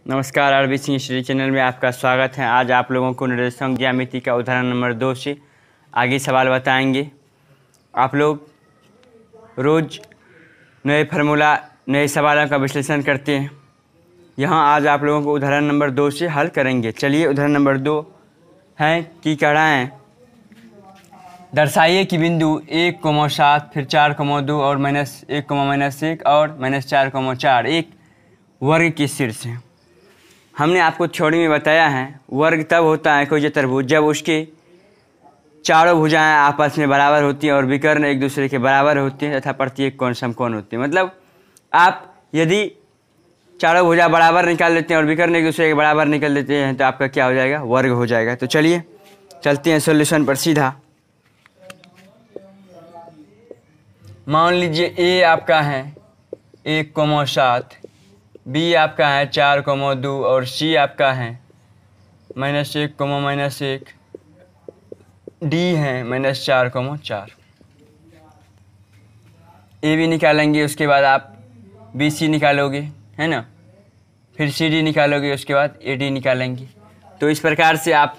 नमस्कार, RB Singh study channel में आपका स्वागत है। आज आप लोगों को निर्देशांक ज्यामिति का उदाहरण नंबर 2 से आगे सवाल बताएंगे। आप लोग रोज़ नए फार्मूला नए सवालों का विश्लेषण करते हैं। यहाँ आज आप लोगों को उदाहरण नंबर 2 से हल करेंगे। चलिए, उदाहरण नंबर 2 है कि कड़ाएँ दर्शाइए कि बिंदु 1,7 फिर 4,2 और -1, -1 और -4,4 एक वर्ग के शीर्ष है। हमने आपको थ्योरी में बताया है वर्ग तब होता है कोई चतुर्भुज जब उसके चारों भुजाएं आपस में बराबर होती हैं और विकर्ण एक दूसरे के बराबर होते हैं तथा प्रत्येक कोण समकोण होते हैं। मतलब आप यदि चारों भुजा बराबर निकाल लेते हैं और विकर्ण एक दूसरे के बराबर निकाल लेते हैं तो आपका क्या हो जाएगा? वर्ग हो जाएगा। तो चलिए चलते हैं सॉल्यूशन पर सीधा। मान लीजिए ए आपका है 1,7, बी आपका है 4,2 और सी आपका है -1, -1, डी है -4,4। ए भी निकालेंगे, उसके बाद आप बी सी निकालोगे, है ना, फिर सी डी निकालोगे, उसके बाद ए डी निकालेंगे। तो इस प्रकार से आप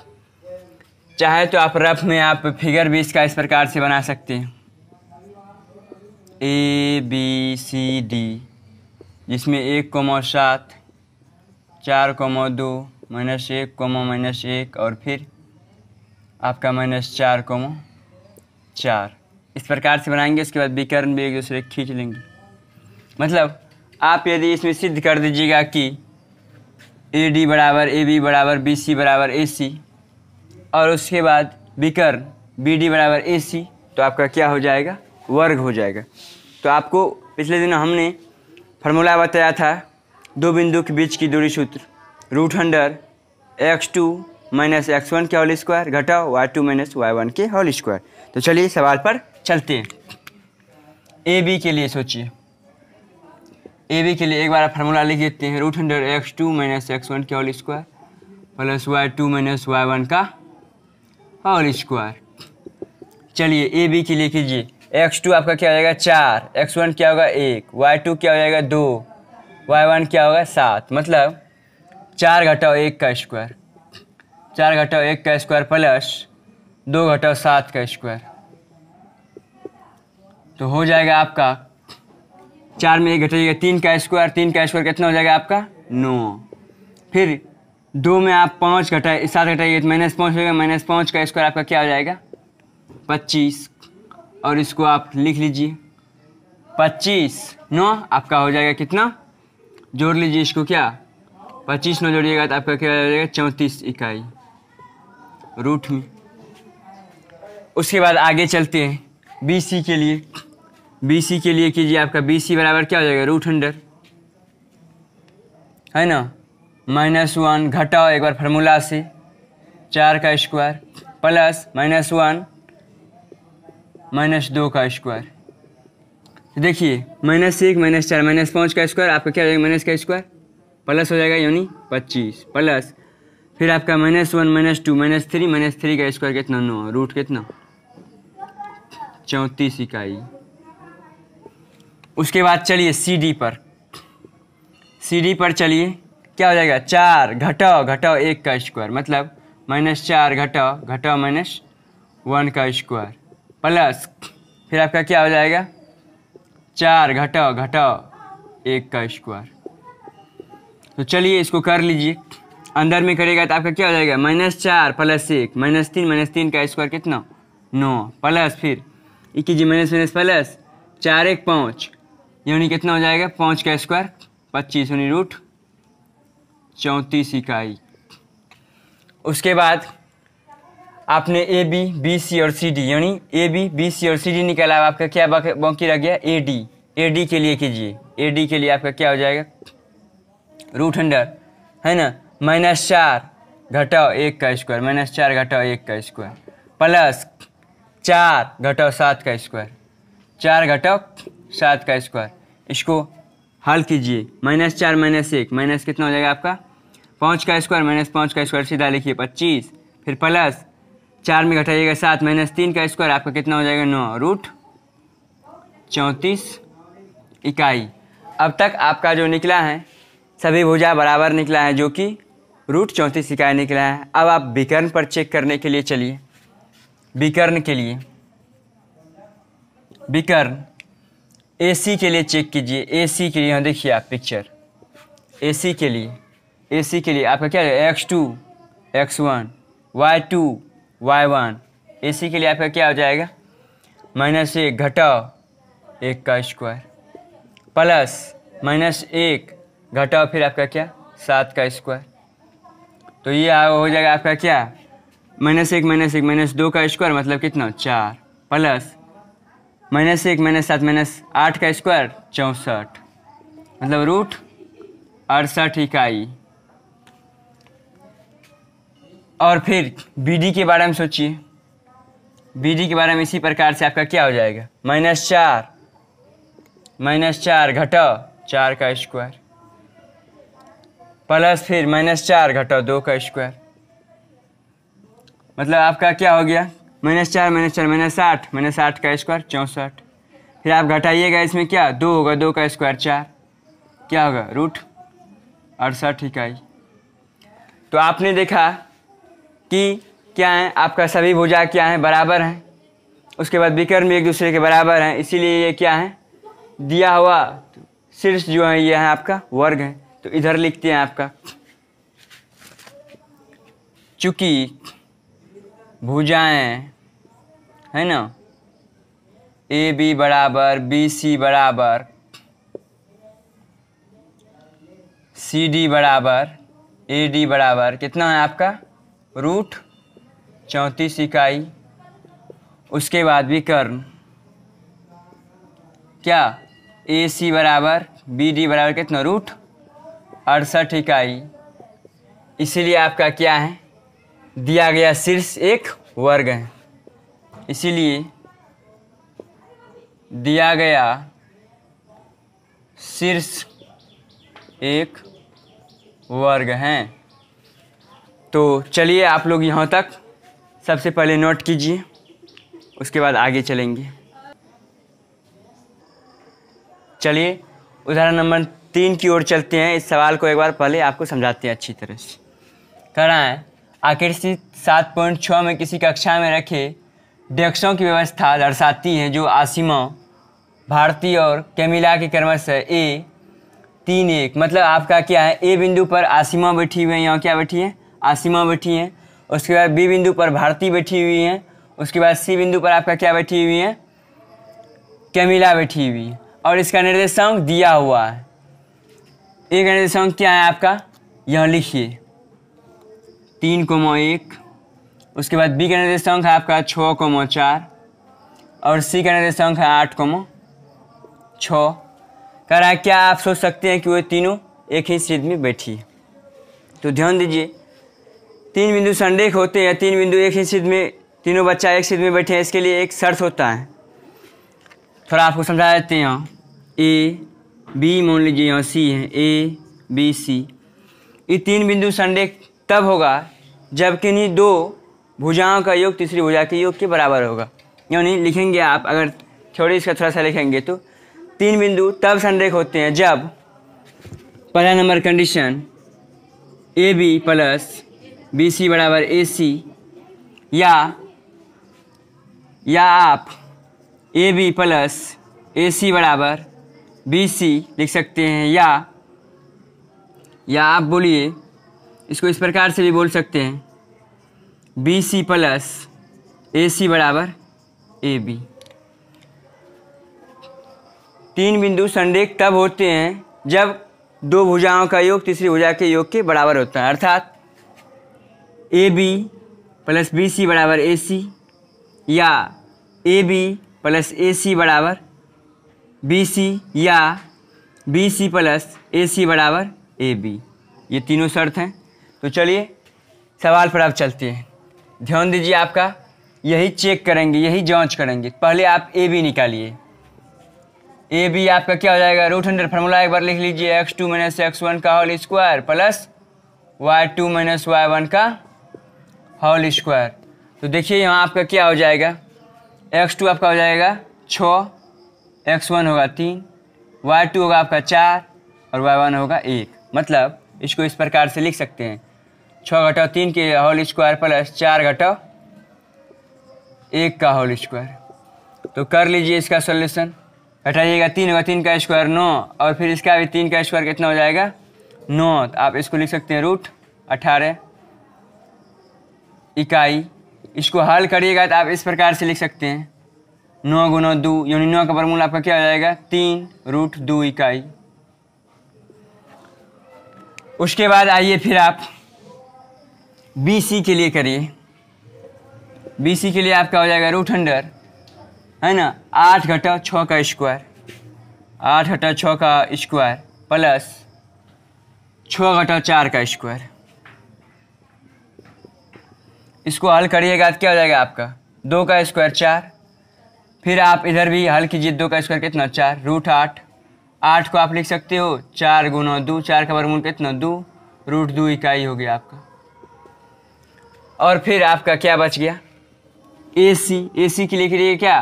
चाहे तो आप रफ में आप फिगर 20 का इस प्रकार से बना सकते हैं, ए बी सी डी, जिसमें 1,7, 4,2, -1, -1 और फिर आपका -4,4 इस प्रकार से बनाएंगे। उसके बाद विकर्ण भी एक दूसरे खींच लेंगे। मतलब आप यदि इसमें सिद्ध कर दीजिएगा कि ए डी बराबर ए बी बराबर बी सी बराबर ए सी और उसके बाद विकर्ण बी डी बराबर ए सी, तो आपका क्या हो जाएगा? वर्ग हो जाएगा। तो आपको पिछले दिन हमने फार्मूला बताया था दो बिंदु के बीच की दूरी सूत्र √x2 - x1 के होल स्क्वायर घटा y2 - y1 के होल स्क्वायर। तो चलिए सवाल पर चलते हैं। ए बी के लिए सोचिए। ए बी के लिए एक बार फार्मूला लिख देते हैं √x2 - x1 के whole square plus y2 - y1 का होल स्क्वायर। चलिए ए बी के लिए कीजिए। x2 आपका क्या हो जाएगा? 4, x1 क्या होगा? 1, y2 क्या हो जाएगा? 2, y1 क्या होगा? 7। मतलब 4 घटाओ 1 का स्क्वायर, 4 घटाओ 1 का स्क्वायर प्लस 2 घटाओ 7 का स्क्वायर। तो हो जाएगा आपका 4 में 1 घटाइएगा 3 का स्क्वायर, 3 का स्क्वायर कितना हो जाएगा आपका? 9। फिर 2 में आप 5 घटाए 7 घटाइए तो -5 हो जाएगा, -5 का स्क्वायर आपका क्या हो जाएगा? 25। और इसको आप लिख लीजिए 25, 9 आपका हो जाएगा कितना? जोड़ लीजिए इसको, क्या 25 9 जोड़िएगा तो आपका क्या हो जाएगा? 34 इकाई रूट में। उसके बाद आगे चलते हैं बी सी के लिए। बी सी के लिए कीजिए। आपका बी सी बराबर क्या हो जाएगा? √100, है ना, -1 घटाओ एक बार फार्मूला से 4 का स्क्वायर प्लस -1 -2 का स्क्वायर। देखिए -1 -4 -5 का स्क्वायर आपका क्या हो जाएगा? माइनस का स्क्वायर प्लस हो जाएगा यानी 25 प्लस फिर आपका -1 -2 -3 -3 का स्क्वायर कितना? 9 रूट कितना? 34 इकाई। उसके बाद चलिए सी डी पर। सी डी पर चलिए क्या हो जाएगा? 4 घटाओ 1 का स्क्वायर मतलब -4 घटाओ -1 का स्क्वायर प्लस फिर आपका क्या हो जाएगा? 4 घटाओ 1 का स्क्वायर। तो चलिए इसको कर लीजिए। अंदर में करेगा तो आपका क्या हो जाएगा? -4 प्लस 1 -3 का स्क्वायर कितना? 9 प्लस फिर कीजिए माइनस प्लस 4 1 5 यानी कितना हो जाएगा? 5 का स्क्वायर 25 यानी √34 इकाई। उसके बाद आपने ए बी बी सी और सी डी यानी ए बी बी सी और सी डी निकाला। आपका क्या बाकी रह गया? A D. ए डी के लिए कीजिए। ए डी के लिए आपका क्या हो जाएगा? √100, है ना, -4 घटाओ 1 का स्क्वायर -4 घटाओ 1 का स्क्वायर प्लस 4 घटाओ 7 का स्क्वायर 4 घटाओ 7 का स्क्वायर। इसको हल कीजिए। -4 -1 माइनस कितना हो जाएगा आपका? 5 का स्क्वायर -5 का स्क्वायर सीधा लिखिए 25, फिर प्लस 4 में घटाइएगा 7 -3 का स्क्वायर आपका कितना हो जाएगा? 9 √34 इकाई। अब तक आपका जो निकला है सभी भुजा बराबर निकला है जो कि √34 इकाई निकला है। अब आप विकर्ण पर चेक करने के लिए चलिए। विकर्ण के लिए, विकर्ण AC के लिए चेक कीजिए। AC के लिए यहाँ देखिए आप पिक्चर, AC के लिए आपका क्या है, x2 x1 y2 y1। AC के लिए आपका क्या हो जाएगा, -1 घटाओ 1 का स्क्वायर प्लस -1 घटाओ फिर आपका क्या 7 का स्क्वायर। तो ये हो जाएगा आपका क्या, -1 -2 का स्क्वायर मतलब कितना 4 प्लस -1 -7 -8 का स्क्वायर 64 मतलब √68 इकाई। और फिर BD के बारे में सोचिए। BD के बारे में इसी प्रकार से आपका क्या हो जाएगा, -4 घटाओ 4 का स्क्वायर प्लस फिर -4 घटाओ 2 का स्क्वायर मतलब आपका क्या हो गया, -4 -8 -8 का स्क्वायर 64। फिर आप घटाइएगा इसमें क्या 2 होगा, 2 का स्क्वायर 4, क्या होगा √68 इकाई। तो आपने देखा कि क्या है, आपका सभी भुजा क्या है, बराबर हैं। उसके बाद विकर्ण भी एक दूसरे के बराबर हैं, इसीलिए ये क्या है, दिया हुआ शीर्ष जो है ये है आपका वर्ग है। तो इधर लिखते हैं आपका, चूंकि भुजाएं है ना AB बराबर BC बराबर CD बराबर AD बराबर कितना है आपका √34 इकाई। उसके बाद विकर्ण क्या, AC बराबर BD बराबर कितना √68 इकाई। इसीलिए आपका क्या है, दिया गया शीर्ष एक वर्ग है, इसीलिए दिया गया शीर्ष एक वर्ग है। तो चलिए आप लोग यहाँ तक सबसे पहले नोट कीजिए, उसके बाद आगे चलेंगे। चलिए उदाहरण नंबर 3 की ओर चलते हैं। इस सवाल को एक बार पहले आपको समझाते हैं अच्छी तरह से। कह रहा है आकृति 7.6 में किसी कक्षा में रखे डेस्कों की व्यवस्था दर्शाती है जो आसिमा, भारती और कैमिला के क्रमशः A3-1 मतलब आपका क्या है, A बिंदु पर आसिमा बैठी हुई है, यहाँ क्या बैठी है, आसिमा बैठी है। उसके बाद B बिंदु पर भारती बैठी हुई है। उसके बाद C बिंदु पर आपका क्या बैठी हुई है, कैमिला बैठी हुई है। और इसका निर्देशांक दिया हुआ है। एक निर्देशांक क्या है आपका, यहाँ लिखिए 3,1। उसके बाद B का निर्देशांक है आपका 6,4 और C का निर्देशांक है 8,6। कह रहा है क्या आप सोच सकते हैं कि वो तीनों एक ही छेद में बैठी है। तो ध्यान दीजिए, 3 बिंदु संरेख होते हैं, 3 बिंदु एक ही छेद में, तीनों बच्चा एक छेद में बैठे हैं, इसके लिए एक शर्त होता है। थोड़ा आपको समझा देते हैं। यहाँ A B मान लीजिए, यहाँ C है, A B C। ये 3 बिंदु संरेख तब होगा जब किन्हीं 2 भुजाओं का योग तीसरी भुजा के योग के बराबर होगा। यानी लिखेंगे आप, अगर थ्योरी इसका थोड़ा सा लिखेंगे तो 3 बिंदु तब संरेख होते हैं जब पहला number condition AB plus BC बराबर AC, या आप AB प्लस AC बराबर BC लिख सकते हैं, या आप बोलिए, इसको इस प्रकार से भी बोल सकते हैं BC प्लस AC बराबर AB। 3 बिंदु संरेख तब होते हैं जब 2 भुजाओं का योग तीसरी भुजा के योग के बराबर होता है, अर्थात AB प्लस BC बराबर AC या AB प्लस AC बराबर BC या BC प्लस AC बराबर AB। ये तीनों शर्त हैं। तो चलिए सवाल पर आप चलते हैं। ध्यान दीजिए, आपका यही चेक करेंगे, यही जांच करेंगे। पहले आप AB निकालिए। AB आपका क्या हो जाएगा, √100 फार्मूला एक बार लिख लीजिए, x2 - x1 का whole square plus y2 - y1 का होल स्क्वायर। तो देखिए यहाँ आपका क्या हो जाएगा, x2 आपका हो जाएगा 6, x1 होगा 3, y2 होगा आपका 4 और y1 होगा 1। मतलब इसको इस प्रकार से लिख सकते हैं 6 घटाओ 3 के होल स्क्वायर प्लस 4 घटाओ 1 का होल स्क्वायर। तो कर लीजिए इसका सॉल्यूशन। घटाइएगा 3 होगा 3 का स्क्वायर 9 और फिर इसका भी 3 का स्क्वायर कितना हो जाएगा 9। तो आप इसको लिख सकते हैं √18 इकाई। इसको हल करिएगा तो आप इस प्रकार से लिख सकते हैं 9 गुना 2 यानी 9 का वर्गमूल आपका क्या हो जाएगा 3√2 इकाई। उसके बाद आइए फिर आप BC के लिए करिए। BC के लिए आपका हो जाएगा √100 है ना 8 घटाओ 6 का स्क्वायर 8 घटाओ 6 का स्क्वायर प्लस 6 घटाओ 4 का स्क्वायर। इसको हल करिएगा तो क्या हो जाएगा आपका 2 का स्क्वायर 4। फिर आप इधर भी हल कीजिए 2 का स्क्वायर कितना 4 √8। 8 को आप लिख सकते हो 4 गुना 2 4 का वर्गमूल कितना 2 √2 इकाई हो गया आपका। और फिर आपका क्या बच गया AC के लिए करिए क्या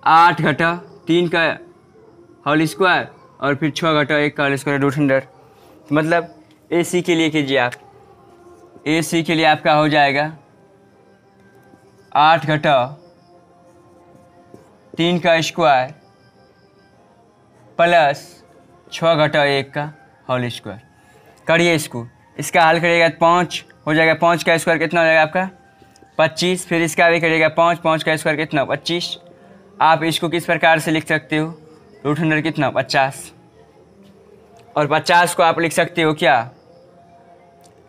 8 घटाओ 3 का होल स्क्वायर और फिर 6 घटाओ 1 का होल स्क्वायर √100। मतलब AC के लिए कीजिए आप। AC के लिए आपका हो जाएगा 8 घटाओ 3 का स्क्वायर प्लस 6 घटाओ 1 का होल स्क्वायर। करिए इसको। इसका हल करिएगा तो 5 हो जाएगा। 5 का स्क्वायर कितना हो जाएगा आपका 25। फिर इसका भी करिएगा 5 का स्क्वायर कितना 25। आप इसको किस प्रकार से लिख सकते हो √100 कितना 50 और 50 को आप लिख सकते हो क्या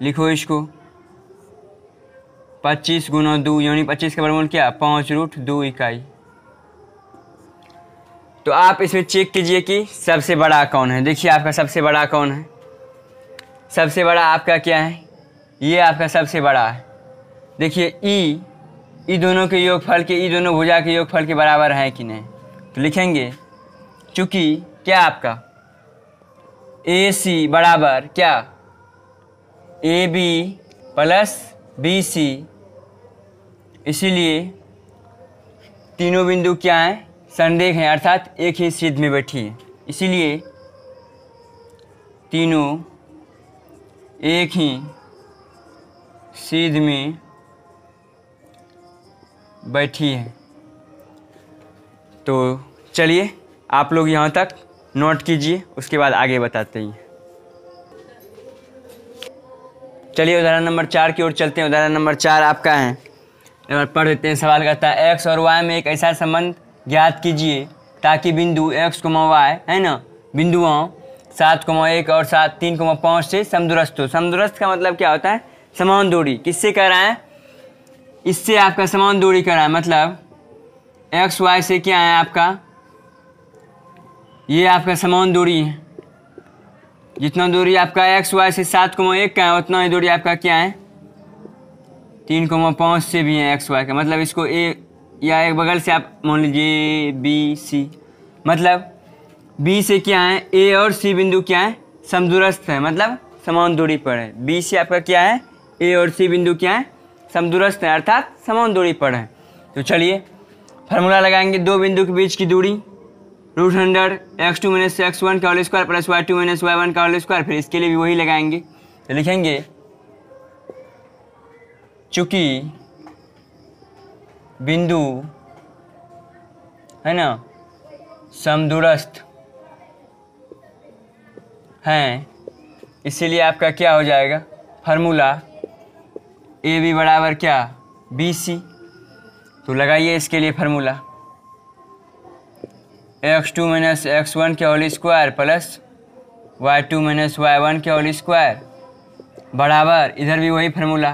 लिखो इसको 25 गुना 2 यानी 25 का वर्गमूल क्या 5√2 इकाई। तो आप इसमें चेक कीजिए कि सबसे बड़ा कौन है। देखिए आपका सबसे बड़ा कौन है। सबसे बड़ा आपका क्या है ये आपका सबसे बड़ा है। देखिए ई दोनों के योगफल के ई दोनों भुजा के योगफल के बराबर है कि नहीं। तो लिखेंगे चूँकि क्या आपका AC बराबर क्या AB प्लस BC इसीलिए तीनों बिंदु क्या हैं संरेख हैं अर्थात एक ही सीध में बैठी है। इसीलिए तीनों एक ही सीध में बैठी है। तो चलिए आप लोग यहाँ तक नोट कीजिए उसके बाद आगे बताते हैं। चलिए उदाहरण नंबर 4 की ओर चलते हैं। उदाहरण नंबर 4 आपका है एक बार पढ़ देते हैं। सवाल कहता है x और y में एक ऐसा संबंध ज्ञात कीजिए ताकि बिंदु x, y है ना बिंदुओं 7,1 और 3,5 से समदूरस्थ हो। समदूरस्थ का मतलब क्या होता है समान दूरी। किससे कह रहा है इससे आपका समान दूरी कह रहा है। मतलब x y से क्या है आपका ये आपका समान दूरी है। जितना दूरी आपका x y से 7,1 का है उतना ही दूरी आपका क्या है 3,5 से भी है x y का। मतलब इसको a या एक बगल से आप मान लीजिए B C। मतलब B से क्या है A और C बिंदु क्या है समदूरस्थ है मतलब समान दूरी पर है। B से आपका क्या है A और C बिंदु क्या है समदूरस्थ है अर्थात समान दूरी पर है। तो चलिए फार्मूला लगाएंगे। दो बिंदु के बीच की दूरी √100 x2 - x1 का whole square plus y2 - y1 का होल स्क्वायर। फिर इसके लिए भी वही लगाएंगे। तो लिखेंगे चूँकि बिंदु है ना समदूरस्थ हैं इसीलिए आपका क्या हो जाएगा फार्मूला AB बराबर क्या BC। तो लगाइए इसके लिए फार्मूला x2 - x1 के whole square plus y2 - y1 के होल स्क्वायर बराबर इधर भी वही फार्मूला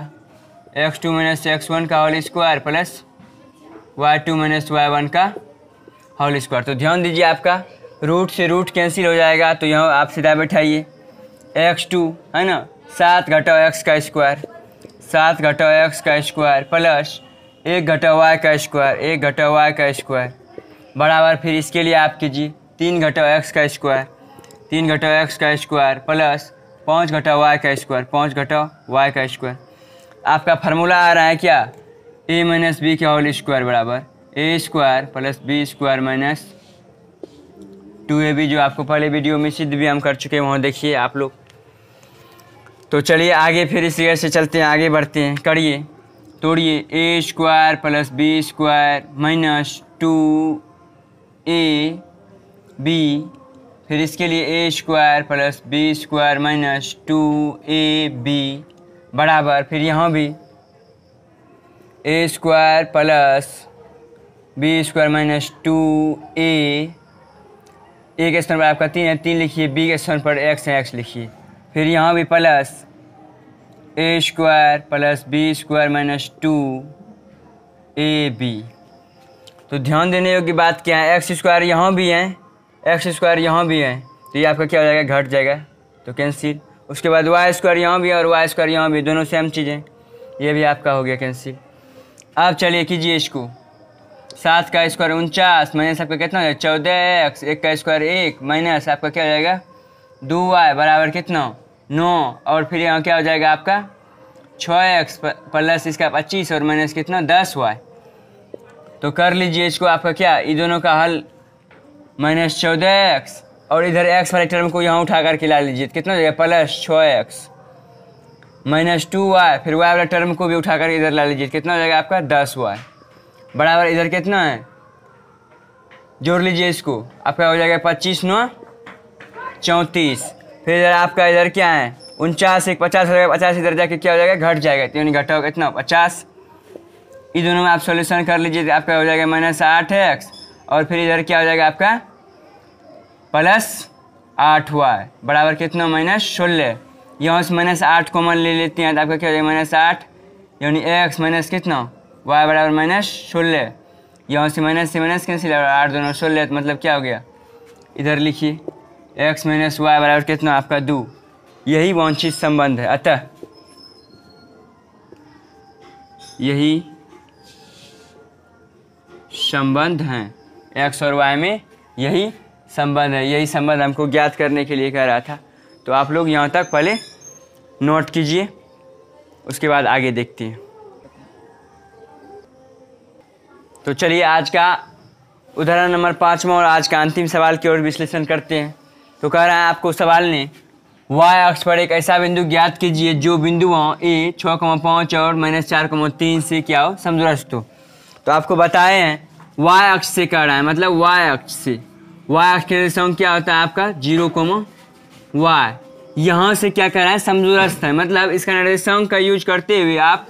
x2 - x1 का whole square plus y2 - y1 का होल स्क्वायर। तो ध्यान दीजिए आपका रूट से रूट कैंसिल हो जाएगा। तो यहाँ आप सीधा बैठाइए x2 है ना 7 घटाओ x का स्क्वायर 7 घटाओ x का स्क्वायर प्लस 1 घटाओ y का स्क्वायर 1 घटाओ y का स्क्वायर बराबर। फिर इसके लिए आप कीजिए 3 घटाओ x का स्क्वायर 3 घटाओ x का स्क्वायर प्लस 5 घटाओ y का स्क्वायर 5 घटाओ y का स्क्वायर। आपका फार्मूला आ रहा है क्या a - b के होल स्क्वायर बराबर a square plus b square minus 2ab जो आपको पहले वीडियो में सिद्ध भी हम कर चुके हैं वहाँ देखिए आप लोग। तो चलिए आगे फिर इस तरह से चलते हैं, आगे बढ़ते हैं, करिए, तोड़िए। A square plus B square minus 2ab, फिर इसके लिए A square plus B square minus 2ab बराबर, फिर यहाँ भी A square plus B square minus 2a, A के स्थान पर आपका 3 है, 3 लिखिए, बी के स्थान पर x है, x लिखिए, फिर यहाँ भी plus A square plus B square minus 2ab। तो ध्यान देने योग्य बात क्या है, एक्स स्क्वायर यहाँ भी है, एक्स स्क्वायर यहाँ भी है, तो ये आपका क्या हो जाएगा, घट जाएगा, तो कैंसिल। उसके बाद वाई स्क्वायर यहाँ भी है और वाई स्क्वायर यहाँ भी, दोनों सेम चीज़ें, ये भी आपका हो गया कैंसिल। अब चलिए कीजिए इसको, 7 का स्क्वायर 49 माइनस आपका कितना हो जाएगा 14x, 1 का स्क्वायर 1 माइनस आपका क्या हो जाएगा 2y बराबर कितना 9, और फिर यहाँ क्या हो जाएगा आपका 6x प्लस इसका 25 और माइनस कितना 10y। तो कर लीजिए इसको, आपका क्या, ये दोनों का हल माइनस 14x, और इधर x वाले टर्म को यहाँ उठा करके ला लीजिए, कितना हो जाएगा प्लस 6x माइनस 2y, फिर y वाला टर्म को भी उठा कर इधर ला लीजिए, कितना हो जाएगा आपका 10y बराबर, इधर कितना है, जोड़ लीजिए इसको, आपका हो जाएगा 25 9 34, फिर इधर आपका इधर क्या है 49 एक 50 हो जाएगा, 50 इधर जाके क्या हो जाएगा, घट जाएगा, तो यानी घटा होगा कितना 50। इन दोनों में आप सॉल्यूशन कर लीजिए, तो आपका हो जाएगा माइनस 8x, और फिर इधर क्या हो जाएगा आपका प्लस 8y बराबर कितना माइनस 16। यहाँ से माइनस 8 कॉमन ले लेते हैं, तो आपका क्या हो जाएगा माइनस 8, यानी x माइनस कितना y बराबर माइनस 16। यहाँ से माइनस कैंसिल, 8 दोनों 16, तो मतलब क्या हो गया, इधर लिखिए x माइनस वाई बराबर कितना आपका 2, यही वांछित संबंध है। अतः यही संबंध हैं, x और y में यही संबंध है, यही संबंध हमको ज्ञात करने के लिए कह रहा था। तो आप लोग यहाँ तक पहले नोट कीजिए, उसके बाद आगे देखते हैं। तो चलिए आज का उदाहरण नंबर 5वां और आज का अंतिम सवाल की ओर विश्लेषण करते हैं। तो कह रहा है आपको सवाल ने y अक्ष पर एक ऐसा बिंदु ज्ञात कीजिए जो बिंदुओं a 6,5 और -4,3 से क्या हो, समदूरस्थ हो। तो आपको बताए हैं y अक्ष से कह रहा है, मतलब y अक्ष से, y अक्ष के निर्देशांक क्या होता है आपका 0, y, यहाँ से क्या कर रहा है समदूरस्थ है, मतलब इसका निर्देशांक का यूज करते हुए आप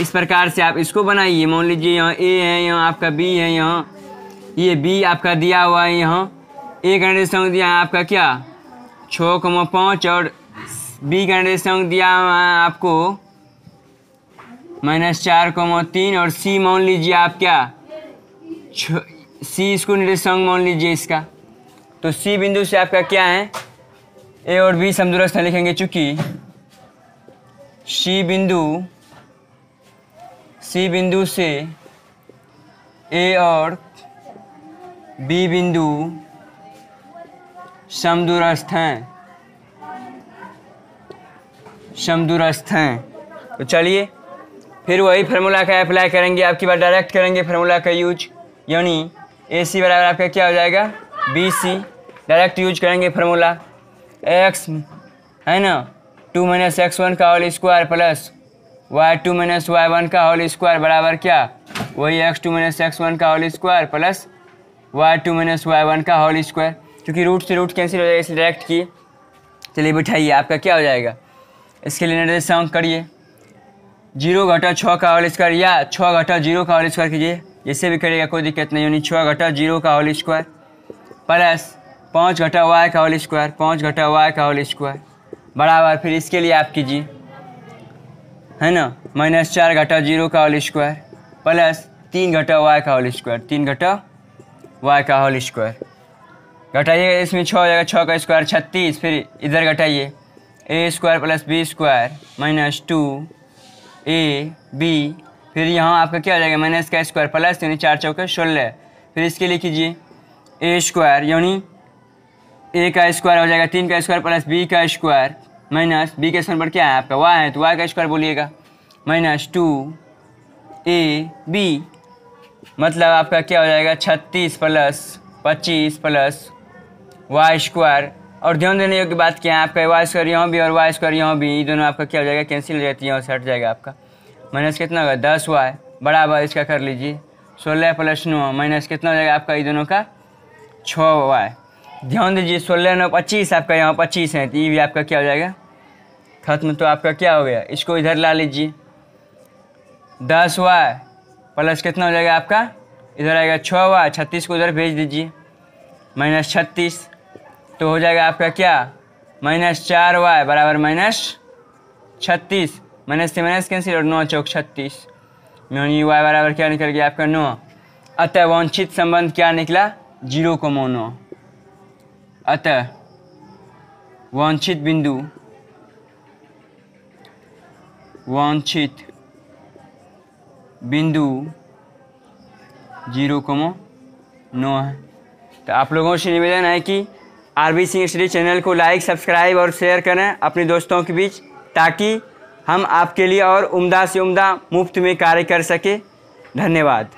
इस प्रकार से आप इसको बनाइए। मान लीजिए यहाँ a है, यहाँ आपका b है, यहाँ ये b आपका दिया हुआ है, यहाँ a का निर्देशांक दिया है आपका क्या 6,5 और b का निर्देशांक दिया हुआ है आपको -4,3, और c मान लीजिए आप क्या c इसको निर्देशांक मान लीजिए इसका। तो c बिंदु से आपका क्या है a और b समदूरस्थ है लिखेंगे, चूंकि c बिंदु से a और b बिंदु समदूरस्थ हैं। तो चलिए फिर वही फार्मूला का अप्लाई करेंगे, आपकी बार डायरेक्ट करेंगे फार्मूला का यूज, यानी AC बराबर आपका क्या हो जाएगा BC, डायरेक्ट यूज करेंगे फार्मूला, x है ना 2 - x1 का whole square plus y2 - y1 का होल स्क्वायर बराबर क्या, वही x2 - x1 का whole square plus y2 - y1 का होल स्क्वायर, क्योंकि रूट से रूट कैंसिल हो जाएगा इसलिए डायरेक्ट किए। चलिए बिठाइए, आपका क्या हो जाएगा, इसके लिए निर्देशांक करिए 0 - 6 का होल स्क्वायर या 6 - 0 का होल स्क्वायर कीजिए, जैसे भी करिएगा कोई दिक्कत नहीं, यानी 6 - 0 का होल स्क्वायर प्लस 5 - y का होल स्क्वायर, 5 - y का होल स्क्वायर बराबर, फिर इसके लिए आप कीजिए है ना -4 - 0 का होल स्क्वायर प्लस 3 - y का होल स्क्वायर, 3 - y का होल स्क्वायर घटाइए, इसमें 6 हो जाएगा, 6 का स्क्वायर 36, फिर इधर घटाइए a square plus b square -2ab, फिर यहाँ आपका क्या हो जाएगा माइनस का स्क्वायर प्लस यानी 4 चौके 16, फिर इसके लिए कीजिए a स्क्वायर यानी a का स्क्वायर हो जाएगा 3 का स्क्वायर प्लस b का स्क्वायर माइनस b के स्थान पर क्या है आपका y है, तो y का स्क्वायर बोलिएगा -2ab, मतलब आपका क्या हो जाएगा 36 प्लस 25 प्लस y स्क्वायर और ध्यान देने योग्य बात क्या है, आपका वाई स्क्वायर यहाँ भी और वाई स्क्वायर यहाँ भी, ये दोनों आपका क्या हो जाएगा, कैंसिल हो जाती है, यहाँ से हट जाएगा आपका। माइनस कितना होगा 10y बराबर इसका कर लीजिए 16 + 9 माइनस कितना हो जाएगा आपका ये दोनों का 6y। ध्यान दीजिए 16 9 25, आपका यहाँ 25 है, तो ये भी आपका क्या हो जाएगा खत्म। तो आपका क्या हो गया, इसको इधर ला लीजिए 10y प्लस कितना हो जाएगा आपका, इधर आएगा 6y, 36 को उधर भेज दीजिए माइनस 36, तो हो जाएगा आपका क्या माइनस 4y बराबर माइनस 36, माइनस से माइनस कैंसिल और 9 चौक 36 में y बराबर क्या निकल गया आपका 9। अतः वांछित संबंध क्या निकला 0,9। अतः वांछित बिंदु 0,9 है। तो आप लोगों से निवेदन है कि RB सिंह स्टडी चैनल को लाइक सब्सक्राइब और शेयर करें अपने दोस्तों के बीच, ताकि हम आपके लिए और उम्दा से उम्दा मुफ्त में कार्य कर सके। धन्यवाद।